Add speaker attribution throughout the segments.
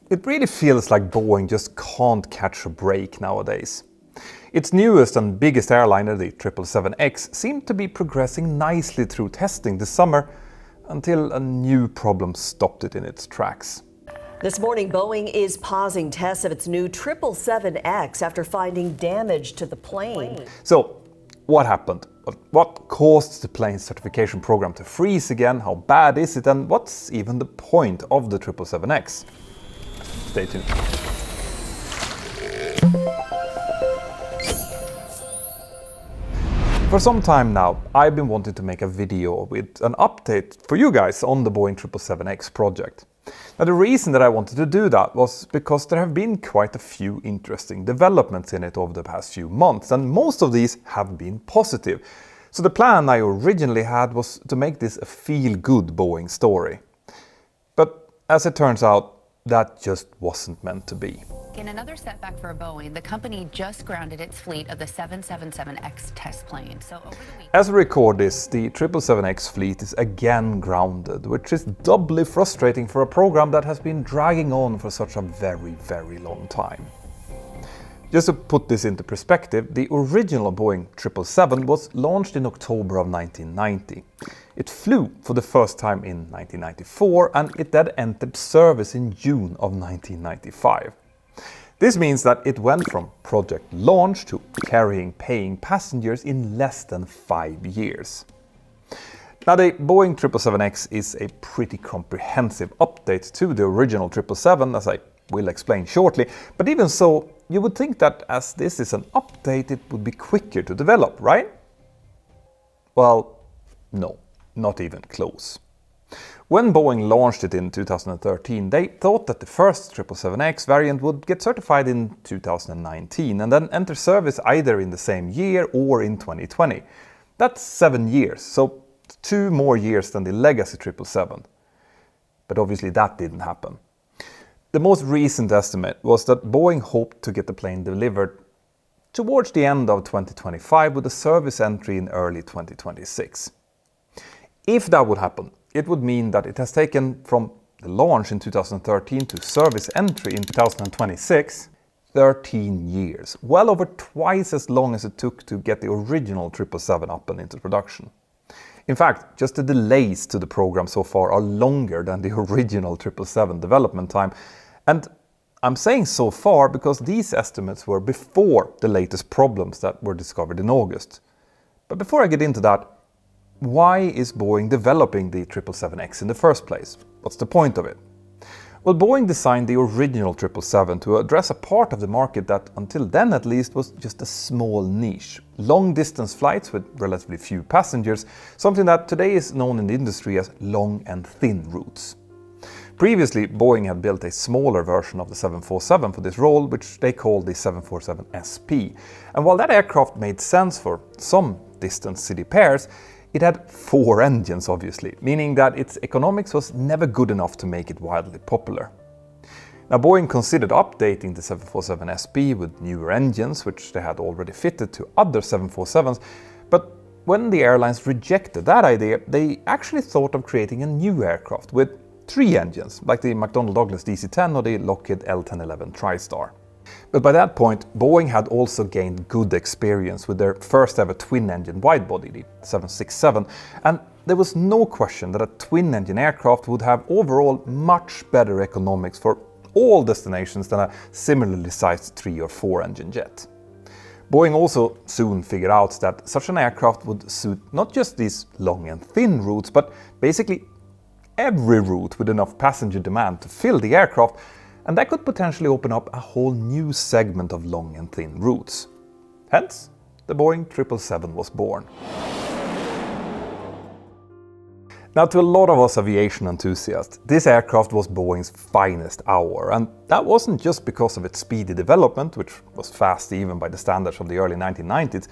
Speaker 1: it really feels like Boeing just can't catch a break nowadays. Its newest and biggest airliner, the 777X, seemed to be progressing nicely through testing this summer until a new problem stopped it in its tracks.
Speaker 2: This morning, Boeing is pausing tests of its new 777X after finding damage to the plane.
Speaker 1: So, what happened? What caused the plane's certification program to freeze again? How bad is it? And what's even the point of the 777X? Stay tuned. For some time now, I've been wanting to make a video with an update for you guys on the Boeing 777X project. Now, the reason that I wanted to do that was because there have been quite a few interesting developments in it over the past few months, and most of these have been positive. So the plan I originally had was to make this a feel-good Boeing story. But as it turns out, that just wasn't meant to be.
Speaker 3: In another setback for Boeing, the company just grounded its fleet of the 777X test plane. So over the week,
Speaker 1: as we record this, the 777X fleet is again grounded, which is doubly frustrating for a program that has been dragging on for such a very, very long time. Just to put this into perspective, the original Boeing 777 was launched in October of 1990. It flew for the first time in 1994, and it then entered service in June of 1995. This means that it went from project launch to carrying paying passengers in less than 5 years. Now, the Boeing 777X is a pretty comprehensive update to the original 777, as I will explain shortly, but even so, you would think that as this is an update, it would be quicker to develop, right? Well, no, not even close. When Boeing launched it in 2013, they thought that the first 777X variant would get certified in 2019 and then enter service either in the same year or in 2020. That's 7 years, so 2 more years than the legacy 777. But obviously that didn't happen. The most recent estimate was that Boeing hoped to get the plane delivered towards the end of 2025 with a service entry in early 2026. If that would happen, it would mean that it has taken from the launch in 2013 to service entry in 2026, 13 years, well over twice as long as it took to get the original 777 up and into production. In fact, just the delays to the program so far are longer than the original 777 development time. And I'm saying so far because these estimates were before the latest problems that were discovered in August. But before I get into that, why is Boeing developing the 777X in the first place? What's the point of it? Well, Boeing designed the original 777 to address a part of the market that, until then at least, was just a small niche. Long-distance flights with relatively few passengers, something that today is known in the industry as long and thin routes. Previously, Boeing had built a smaller version of the 747 for this role, which they called the 747 SP. And while that aircraft made sense for some distant city pairs, it had 4 engines, obviously, meaning that its economics was never good enough to make it wildly popular. Now, Boeing considered updating the 747 SP with newer engines, which they had already fitted to other 747s, but when the airlines rejected that idea, they actually thought of creating a new aircraft with 3 engines, like the McDonnell Douglas DC-10 or the Lockheed L-1011 TriStar. But by that point, Boeing had also gained good experience with their first ever twin-engine widebody, the 767, and there was no question that a twin-engine aircraft would have overall much better economics for all destinations than a similarly sized 3 or 4 engine jet. Boeing also soon figured out that such an aircraft would suit not just these long and thin routes, but basically every route with enough passenger demand to fill the aircraft, and that could potentially open up a whole new segment of long and thin routes. Hence, the Boeing 777 was born. Now, to a lot of us aviation enthusiasts, this aircraft was Boeing's finest hour, and that wasn't just because of its speedy development, which was fast even by the standards of the early 1990s.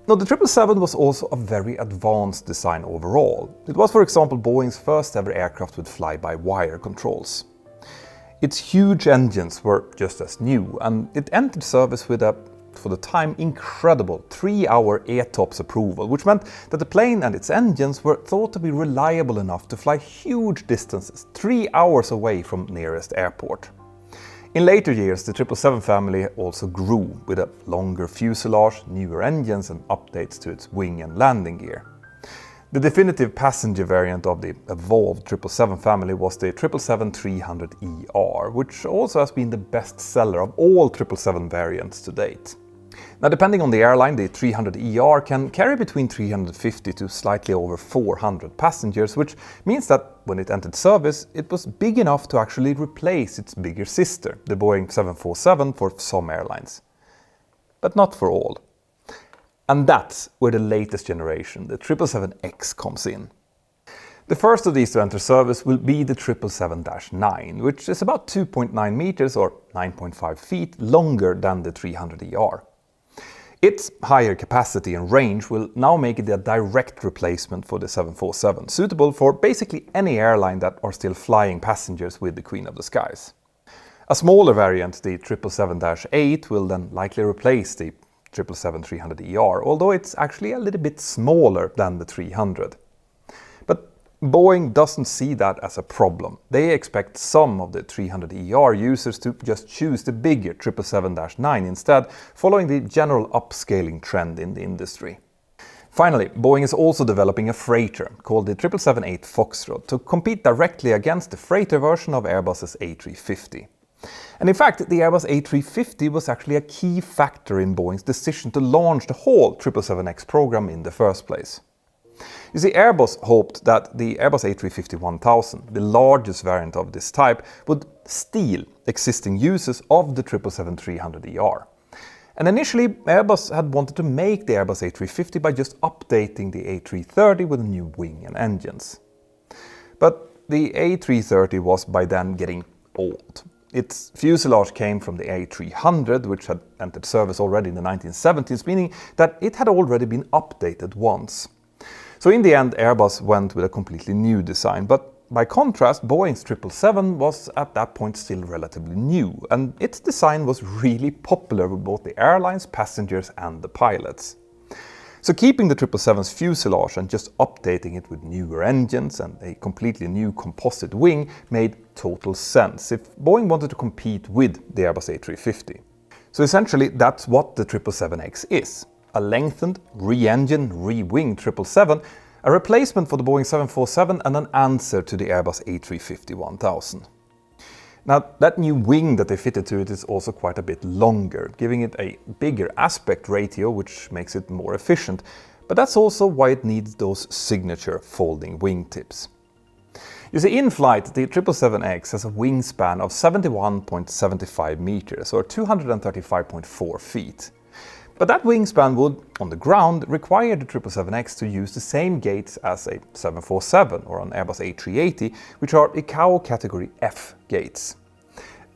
Speaker 1: No, the 777 was also a very advanced design overall. It was, for example, Boeing's first ever aircraft with fly-by-wire controls. Its huge engines were just as new, and it entered service with a, for the time, incredible 3-hour ETOPS approval, which meant that the plane and its engines were thought to be reliable enough to fly huge distances, 3 hours away from nearest airport. In later years, the 777 family also grew with a longer fuselage, newer engines and updates to its wing and landing gear. The definitive passenger variant of the evolved 777 family was the 777-300ER, which also has been the best seller of all 777 variants to date. Now, depending on the airline, the 300ER can carry between 350 to slightly over 400 passengers, which means that when it entered service, it was big enough to actually replace its bigger sister, the Boeing 747, for some airlines. But not for all. And that's where the latest generation, the 777X, comes in. The first of these to enter service will be the 777-9, which is about 2.9 meters or 9.5 feet longer than the 300ER. Its higher capacity and range will now make it a direct replacement for the 747, suitable for basically any airline that are still flying passengers with the Queen of the Skies. A smaller variant, the 777-8, will then likely replace the 777-300ER, although it's actually a little bit smaller than the 300. But Boeing doesn't see that as a problem. They expect some of the 300ER users to just choose the bigger 777-9 instead, following the general upscaling trend in the industry. Finally, Boeing is also developing a freighter called the 777-8 Foxtrot to compete directly against the freighter version of Airbus's A350. And in fact, the Airbus A350 was actually a key factor in Boeing's decision to launch the whole 777X program in the first place. You see, Airbus hoped that the Airbus A350-1000, the largest variant of this type, would steal existing uses of the 777-300ER. And initially, Airbus had wanted to make the Airbus A350 by just updating the A330 with a new wing and engines. But the A330 was by then getting old. Its fuselage came from the A300, which had entered service already in the 1970s, meaning that it had already been updated once. So in the end, Airbus went with a completely new design, but by contrast, Boeing's 777 was at that point still relatively new, and its design was really popular with both the airlines, passengers and the pilots. So keeping the 777's fuselage and just updating it with newer engines and a completely new composite wing made total sense if Boeing wanted to compete with the Airbus A350. So essentially that's what the 777X is. A lengthened, re-engined, re-winged 777, a replacement for the Boeing 747 and an answer to the Airbus A350-1000. Now, that new wing that they fitted to it is also quite a bit longer, giving it a bigger aspect ratio, which makes it more efficient, but that's also why it needs those signature folding wingtips. You see, in flight, the 777X has a wingspan of 71.75 meters, or 235.4 feet. But that wingspan would, on the ground, require the 777X to use the same gates as a 747 or an Airbus A380, which are ICAO Category F gates.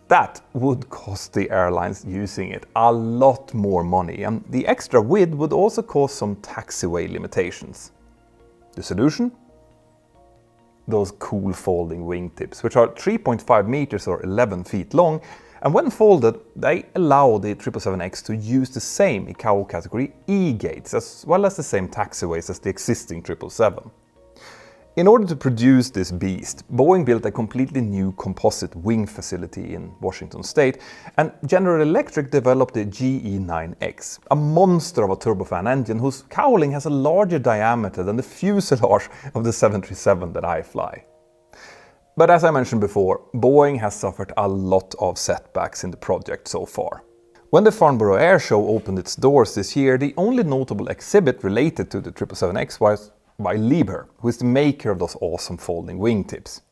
Speaker 1: That would cost the airlines using it a lot more money, and the extra width would also cause some taxiway limitations. The solution? Those cool folding wingtips, which are 3.5 meters or 11 feet long, and when folded, they allow the 777X to use the same ICAO Category E gates, as well as the same taxiways as the existing 777. In order to produce this beast, Boeing built a completely new composite wing facility in Washington State, and General Electric developed the GE9X, a monster of a turbofan engine whose cowling has a larger diameter than the fuselage of the 737 that I fly. But as I mentioned before, Boeing has suffered a lot of setbacks in the project so far. When the Farnborough Air Show opened its doors this year, the only notable exhibit related to the 777X was by Liebherr, who is the maker of those awesome folding wingtips.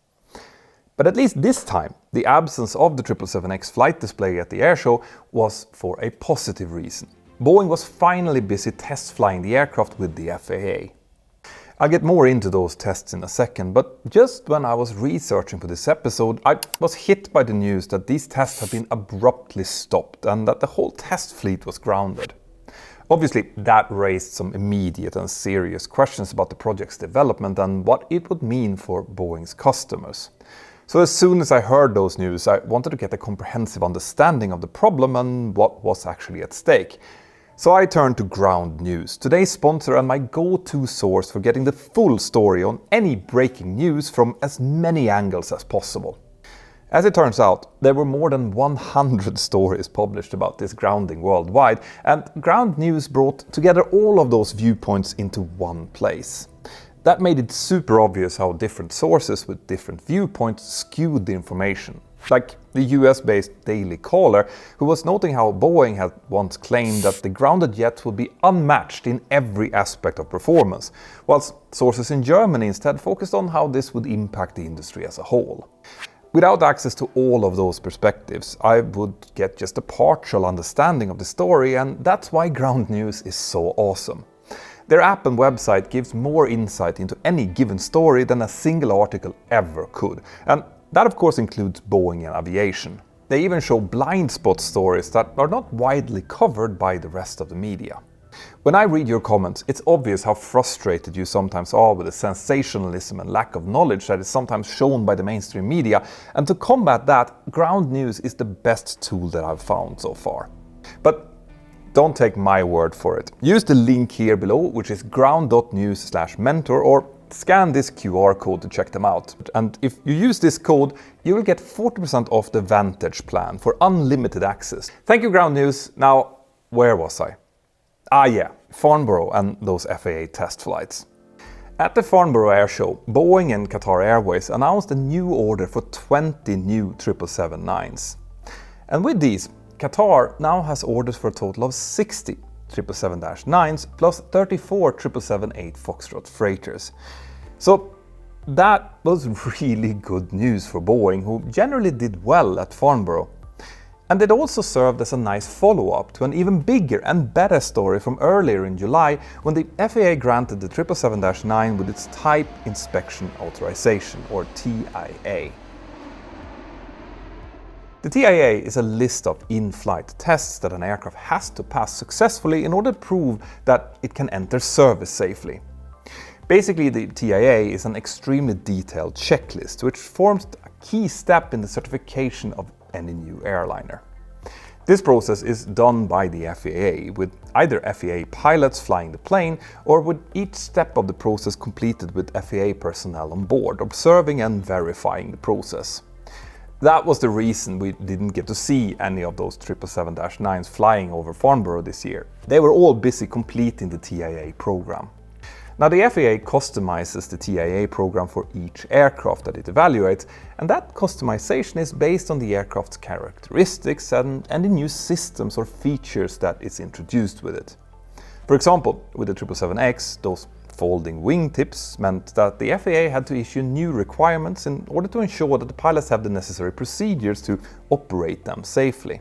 Speaker 1: But at least this time, the absence of the 777X flight display at the air show was for a positive reason. Boeing was finally busy test flying the aircraft with the FAA. I'll get more into those tests in a second, but just when I was researching for this episode, I was hit by the news that these tests had been abruptly stopped and that the whole test fleet was grounded. Obviously, that raised some immediate and serious questions about the project's development and what it would mean for Boeing's customers. So as soon as I heard those news, I wanted to get a comprehensive understanding of the problem and what was actually at stake. So I turned to Ground News, today's sponsor and my go-to source for getting the full story on any breaking news from as many angles as possible. As it turns out, there were more than 100 stories published about this grounding worldwide, and Ground News brought together all of those viewpoints into one place. That made it super obvious how different sources with different viewpoints skewed the information. Like the US-based Daily Caller, who was noting how Boeing had once claimed that the grounded jets would be unmatched in every aspect of performance, whilst sources in Germany instead focused on how this would impact the industry as a whole. Without access to all of those perspectives, I would get just a partial understanding of the story, and that's why Ground News is so awesome. Their app and website gives more insight into any given story than a single article ever could, and that of course includes Boeing and aviation. They even show blind spot stories that are not widely covered by the rest of the media. When I read your comments, it's obvious how frustrated you sometimes are with the sensationalism and lack of knowledge that is sometimes shown by the mainstream media, and to combat that, Ground News is the best tool that I've found so far. But don't take my word for it. Use the link here below, which is ground.news/mentor, or scan this QR code to check them out. And if you use this code, you will get 40% off the Vantage plan for unlimited access. Thank you, Ground News. Now, where was I? Farnborough and those FAA test flights. At the Farnborough Air Show, Boeing and Qatar Airways announced a new order for 20 new 777-9s. And with these, Qatar now has orders for a total of 60 777-9s plus 34 777-8 Foxtrot freighters. So that was really good news for Boeing, who generally did well at Farnborough. And it also served as a nice follow-up to an even bigger and better story from earlier in July, when the FAA granted the 777-9 with its Type Inspection Authorization, or TIA. The TIA is a list of in-flight tests that an aircraft has to pass successfully in order to prove that it can enter service safely. Basically, the TIA is an extremely detailed checklist which forms a key step in the certification of any new airliner. This process is done by the FAA, with either FAA pilots flying the plane or with each step of the process completed with FAA personnel on board, observing and verifying the process. That was the reason we didn't get to see any of those 777-9s flying over Farnborough this year. They were all busy completing the TIA program. Now, the FAA customizes the TIA program for each aircraft that it evaluates, and that customization is based on the aircraft's characteristics and the new systems or features that is introduced with it. For example, with the 777X, those folding wingtips meant that the FAA had to issue new requirements in order to ensure that the pilots have the necessary procedures to operate them safely.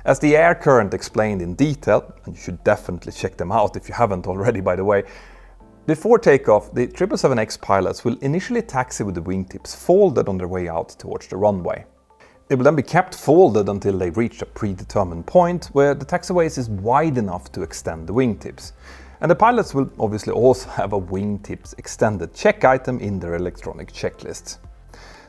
Speaker 1: As the Air Current explained in detail, and you should definitely check them out if you haven't already, by the way, before takeoff, the 777X pilots will initially taxi with the wingtips folded on their way out towards the runway. They will then be kept folded until they reach a predetermined point where the taxiways is wide enough to extend the wingtips. And the pilots will obviously also have a wingtips extended check item in their electronic checklists.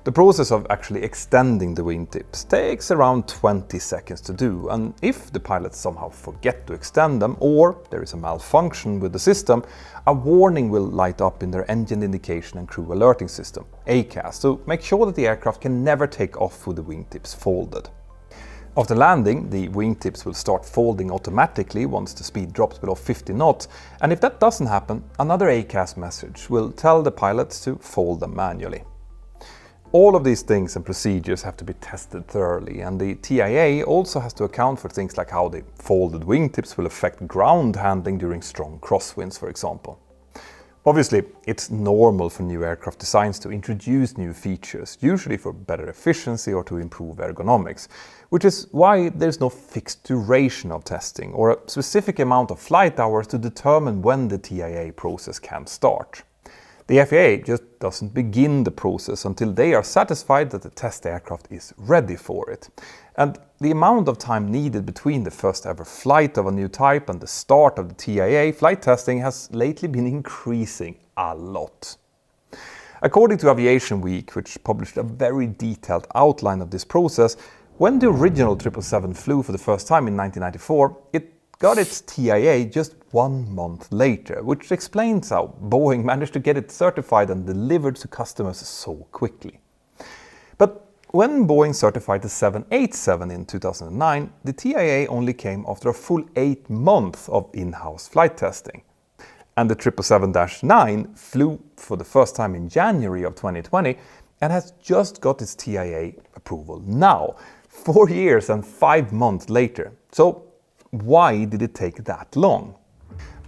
Speaker 1: The process of actually extending the wingtips takes around 20 seconds to do, and if the pilots somehow forget to extend them or there is a malfunction with the system, a warning will light up in their engine indication and crew alerting system, ACAS, to make sure that the aircraft can never take off with the wingtips folded. After landing, the wingtips will start folding automatically once the speed drops below 50 knots, and if that doesn't happen, another ACAS message will tell the pilots to fold them manually. All of these things and procedures have to be tested thoroughly, and the TIA also has to account for things like how the folded wingtips will affect ground handling during strong crosswinds, for example. Obviously, it's normal for new aircraft designs to introduce new features, usually for better efficiency or to improve ergonomics, which is why there's no fixed duration of testing or a specific amount of flight hours to determine when the TIA process can start. The FAA just doesn't begin the process until they are satisfied that the test aircraft is ready for it. And the amount of time needed between the first ever flight of a new type and the start of the TIA flight testing has lately been increasing a lot. According to Aviation Week, which published a very detailed outline of this process, when the original 777 flew for the first time in 1994, it got its TIA just 1 month later, which explains how Boeing managed to get it certified and delivered to customers so quickly. But when Boeing certified the 787 in 2009, the TIA only came after a full 8 months of in-house flight testing. And the 777-9 flew for the first time in January of 2020 and has just got its TIA approval now, 4 years and 5 months later. So why did it take that long?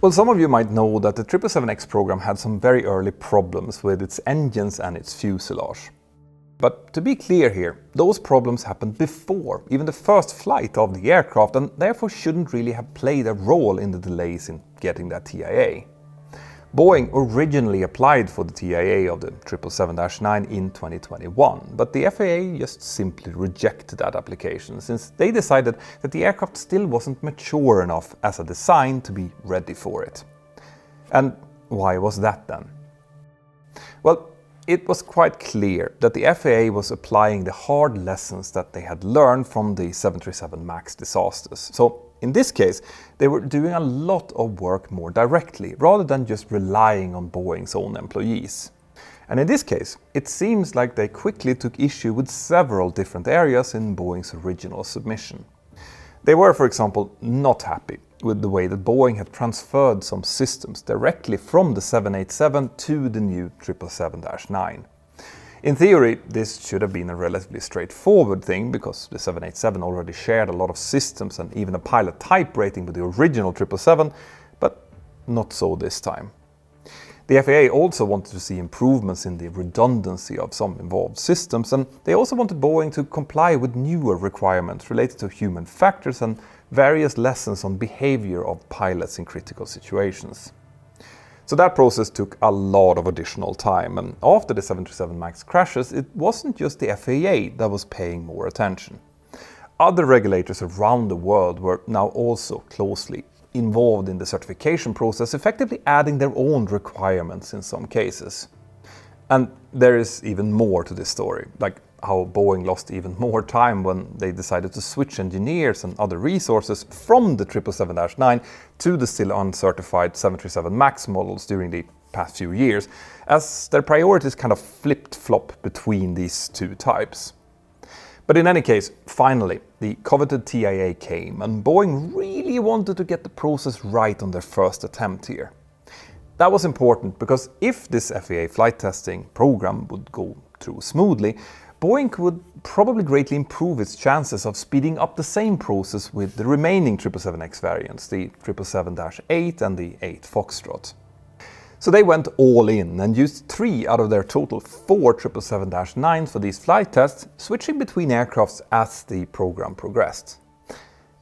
Speaker 1: Well, some of you might know that the 777X program had some very early problems with its engines and its fuselage. But to be clear here, those problems happened before even the first flight of the aircraft and therefore shouldn't really have played a role in the delays in getting that TIA. Boeing originally applied for the TIA of the 777-9 in 2021, but the FAA just simply rejected that application since they decided that the aircraft still wasn't mature enough as a design to be ready for it. And why was that then? Well, it was quite clear that the FAA was applying the hard lessons that they had learned from the 737 MAX disasters. So in this case, they were doing a lot of work more directly, rather than just relying on Boeing's own employees. And in this case, it seems like they quickly took issue with several different areas in Boeing's original submission. They were, for example, not happy with the way that Boeing had transferred some systems directly from the 787 to the new 777-9. In theory, this should have been a relatively straightforward thing because the 787 already shared a lot of systems and even a pilot type rating with the original 777, but not so this time. The FAA also wanted to see improvements in the redundancy of some involved systems, and they also wanted Boeing to comply with newer requirements related to human factors and various lessons on behavior of pilots in critical situations. So that process took a lot of additional time, and after the 737 MAX crashes, it wasn't just the FAA that was paying more attention. Other regulators around the world were now also closely involved in the certification process, effectively adding their own requirements in some cases. And there is even more to this story, like how Boeing lost even more time when they decided to switch engineers and other resources from the 777-9 to the still uncertified 737 MAX models during the past few years, as their priorities kind of flipped-flop between these two types. But in any case, finally, the coveted TIA came, and Boeing really wanted to get the process right on their first attempt here. That was important because if this FAA flight testing program would go through smoothly, Boeing would probably greatly improve its chances of speeding up the same process with the remaining 777X variants, the 777-8 and the 8 Foxtrot. So they went all in and used 3 out of their total 4 777-9s for these flight tests, switching between aircrafts as the program progressed.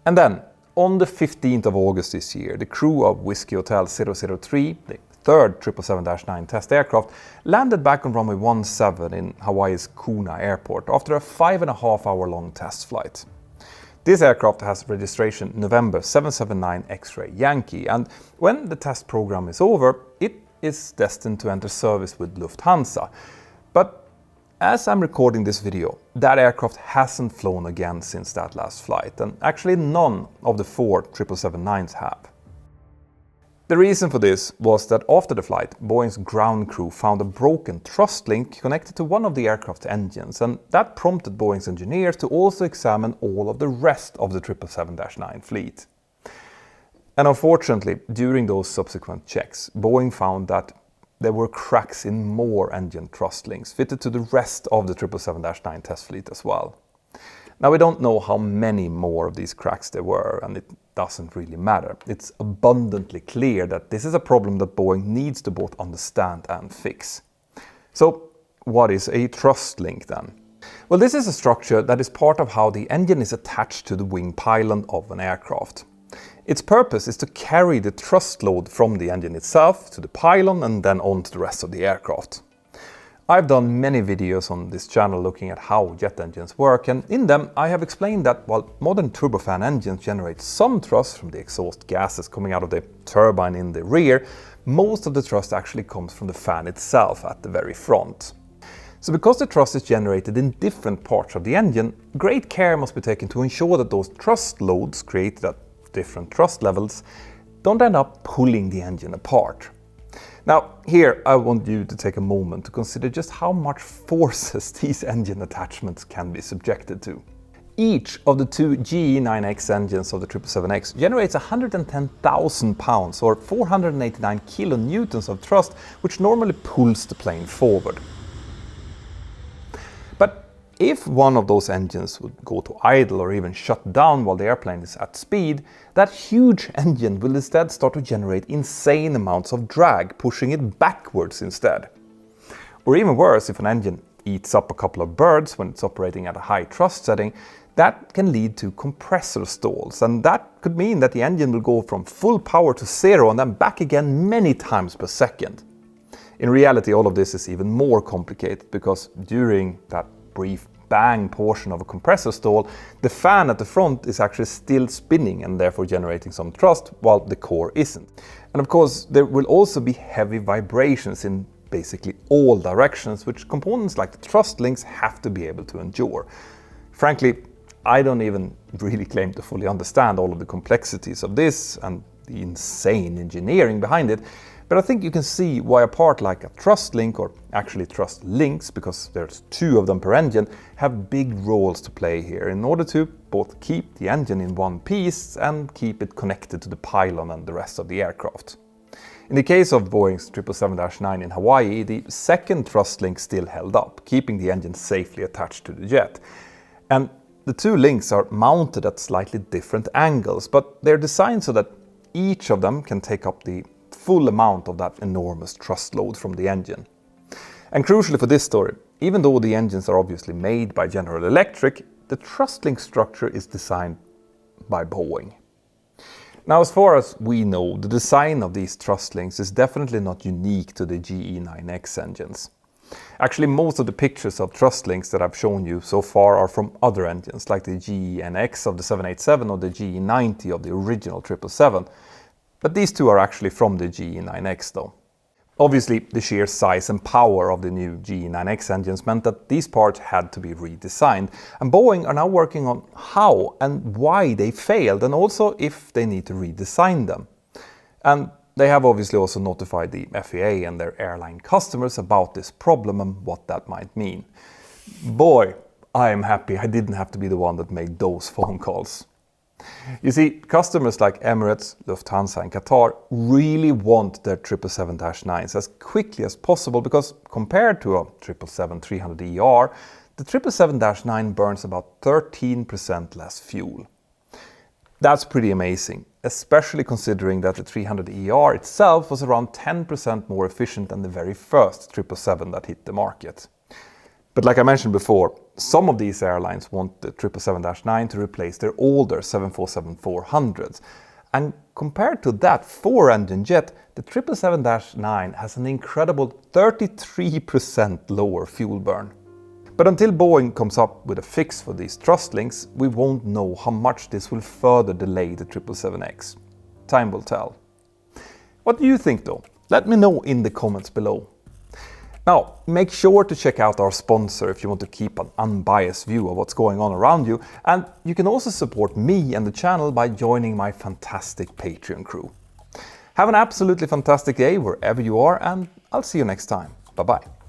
Speaker 1: And then, on the 15th of August this year, the crew of Whiskey Hotel 003, the third 777-9 test aircraft, landed back on runway 17 in Hawaii's Kuna Airport after a 5.5-hour long test flight. This aircraft has registration November 779 X-ray Yankee, and when the test program is over, it is destined to enter service with Lufthansa. But as I'm recording this video, that aircraft hasn't flown again since that last flight, and actually none of the 4 777-9s have. The reason for this was that after the flight, Boeing's ground crew found a broken thrust link connected to one of the aircraft's engines, and that prompted Boeing's engineers to also examine all of the rest of the 777-9 fleet. And unfortunately, during those subsequent checks, Boeing found that there were cracks in more engine thrust links fitted to the rest of the 777-9 test fleet as well. Now, we don't know how many more of these cracks there were, and it doesn't really matter. It's abundantly clear that this is a problem that Boeing needs to both understand and fix. So, what is a thrust link then? Well, this is a structure that is part of how the engine is attached to the wing pylon of an aircraft. Its purpose is to carry the thrust load from the engine itself to the pylon and then on to the rest of the aircraft. I've done many videos on this channel looking at how jet engines work, and in them I have explained that while modern turbofan engines generate some thrust from the exhaust gases coming out of the turbine in the rear, most of the thrust actually comes from the fan itself at the very front. So because the thrust is generated in different parts of the engine, great care must be taken to ensure that those thrust loads created at different thrust levels don't end up pulling the engine apart. Now, here I want you to take a moment to consider just how much forces these engine attachments can be subjected to. Each of the two GE9X engines of the 777X generates 110,000 pounds or 489 kilonewtons of thrust, which normally pulls the plane forward. But if one of those engines would go to idle or even shut down while the airplane is at speed, that huge engine will instead start to generate insane amounts of drag, pushing it backwards instead. Or even worse, if an engine eats up a couple of birds when it's operating at a high thrust setting, that can lead to compressor stalls, and that could mean that the engine will go from full power to zero and then back again many times per second. In reality, all of this is even more complicated because during that brief bang portion of a compressor stall, the fan at the front is actually still spinning and therefore generating some thrust while the core isn't. And of course, there will also be heavy vibrations in basically all directions, which components like the thrust links have to be able to endure. Frankly, I don't even really claim to fully understand all of the complexities of this and the insane engineering behind it, but I think you can see why a part like a thrust link, or actually thrust links because there's two of them per engine, have big roles to play here in order to both keep the engine in one piece and keep it connected to the pylon and the rest of the aircraft. In the case of Boeing's 777-9 in Hawaii, the second thrust link still held up, keeping the engine safely attached to the jet. And the two links are mounted at slightly different angles, but they're designed so that each of them can take up the full amount of that enormous thrust load from the engine. And crucially for this story, even though the engines are obviously made by General Electric, the thrust link structure is designed by Boeing. Now, as far as we know, the design of these thrust links is definitely not unique to the GE9X engines. Actually, most of the pictures of thrust links that I've shown you so far are from other engines, like the GE9X of the 787 or the GE90 of the original 777. But these two are actually from the GE9X though. Obviously, the sheer size and power of the new GE9X engines meant that these parts had to be redesigned, and Boeing are now working on how and why they failed, and also if they need to redesign them. And they have obviously also notified the FAA and their airline customers about this problem and what that might mean. Boy, I am happy I didn't have to be the one that made those phone calls. You see, customers like Emirates, Lufthansa and Qatar really want their 777-9s as quickly as possible because compared to a 777-300ER, the 777-9 burns about 13% less fuel. That's pretty amazing, especially considering that the 300ER itself was around 10% more efficient than the very first 777 that hit the market. But like I mentioned before, some of these airlines want the 777-9 to replace their older 747-400s. And compared to that four-engine jet, the 777-9 has an incredible 33% lower fuel burn. But until Boeing comes up with a fix for these thrust links, we won't know how much this will further delay the 777X. Time will tell. What do you think though? Let me know in the comments below. Now, make sure to check out our sponsor if you want to keep an unbiased view of what's going on around you, and you can also support me and the channel by joining my fantastic Patreon crew. Have an absolutely fantastic day wherever you are, and I'll see you next time. Bye bye.